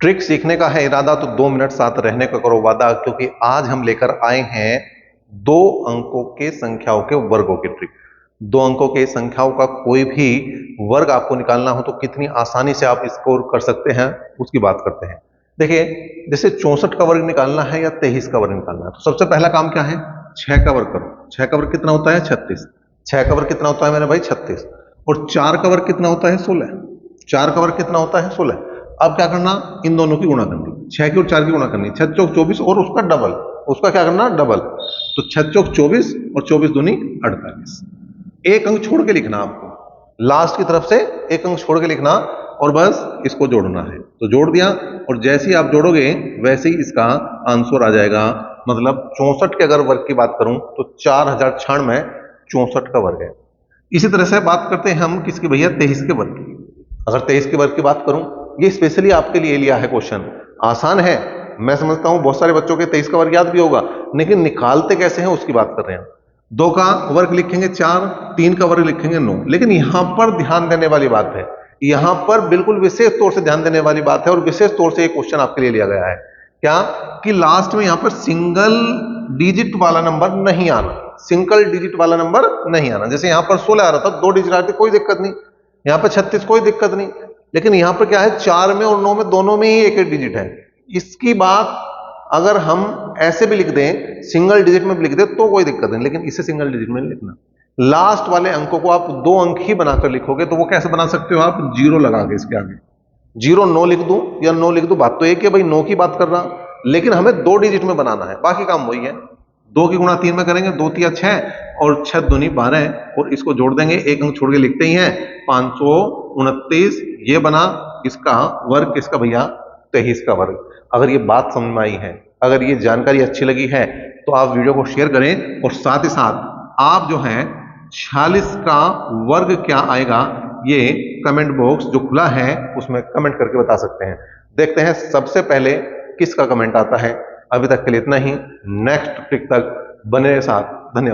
Trick सीखने का है इरादा तो 2 मिनट साथ रहने का करो वादा, क्योंकि आज हम लेकर आए हैं 2 अंकों के संख्याओं के वर्गों की ट्रिक। 2 अंकों के संख्याओं का कोई भी वर्ग आपको निकालना हो तो कितनी आसानी से आप इसको कर सकते हैं, उसकी बात करते हैं। देखिए, जैसे 64 का वर्ग निकालना है या 23 का वर्ग निकालना है, तो सबसे पहला काम क्या है, 6 का वर्ग करो। 6 का वर्ग कितना होता है, 36। 6 का वर्ग कितना होता है मेरे भाई, 36। और 4 का वर्ग कितना होता है, 16। 4 का वर्ग कितना होता है, 16। अब क्या करना, इन दोनों की गुणा करनी, 6 की और 4 की गुणा करनी, 6 चौक 24 और उसका डबल, उसका क्या करना, डबल। तो 6 चौक 24 और 24 दूनी 48। एक अंक छोड़ के लिखना आपको, लास्ट की तरफ से एक अंक छोड़ के लिखना और बस इसको जोड़ना है। तो जोड़ दिया, और जैसे ही आप जोड़ोगे वैसे ही इसका आंसर आ जाएगा। मतलब 64 के अगर वर्ग की बात करूं तो 4096 64 का वर्ग है। इसी तरह से बात करते हैं हम किसकी भैया, 23 के वर्ग की। अगर 23 के वर्ग की बात करूं, ये स्पेशली आपके लिए लिया है क्वेश्चन, आसान है। मैं समझता हूं बहुत सारे बच्चों के 23 का वर्ग याद भी होगा, लेकिन निकालते कैसे हैं उसकी बात कर रहे हैं। 2 का वर्ग लिखेंगे 4, 3 का वर्ग लिखेंगे 9। लेकिन यहां पर ध्यान देने वाली बात है, यहां पर बिल्कुल विशेष तौर से ध्यान देने वाली बात है, और विशेष तौर से ये क्वेश्चन आपके लिए लिया गया है। क्या कि लास्ट में यहां पर सिंगल डिजिट वाला नंबर नहीं आना, सिंगल डिजिट वाला नंबर नहीं आना। जैसे यहां पर 16 आ रहा था, 2 डिजिट आते कोई दिक्कत नहीं, यहां पर 36 कोई दिक्कत नहीं, लेकिन यहां पर क्या है, 4 में और 9 में दोनों में ही एक एक डिजिट है। इसकी बात अगर हम ऐसे भी लिख दें, सिंगल डिजिट में भी लिख दें तो कोई दिक्कत नहीं, लेकिन इसे सिंगल डिजिट में नहीं लिखना। लास्ट वाले अंकों को आप 2 अंक ही बनाकर लिखोगे, तो वो कैसे बना सकते हो आप, 0 लगा के इसके आगे। 0 9 लिख दूं या 9 लिख दूं, बात तो एक है भाई, 9 की बात कर रहा, लेकिन हमें 2 डिजिट में बनाना है, बाकी काम वही है। 2 की गुणा 3 में करेंगे, 2 तिया 6 और 6 दूनी 12, और इसको जोड़ देंगे, एक अंक छोड़ के लिखते ही हैं, 529। ये बना इसका वर्ग, किसका भैया, 23 का वर्ग। अगर ये बात समझ में आई है, अगर ये जानकारी अच्छी लगी है, तो आप वीडियो को शेयर करें, और साथ ही साथ आप जो है 46 का वर्ग क्या आएगा, ये कमेंट बॉक्स जो खुला है उसमें कमेंट करके बता सकते हैं। देखते हैं सबसे पहले किसका कमेंट आता है। अभी तक के लिए इतना ही, नेक्स्ट ट्रिक तक बने साथ, धन्यवाद।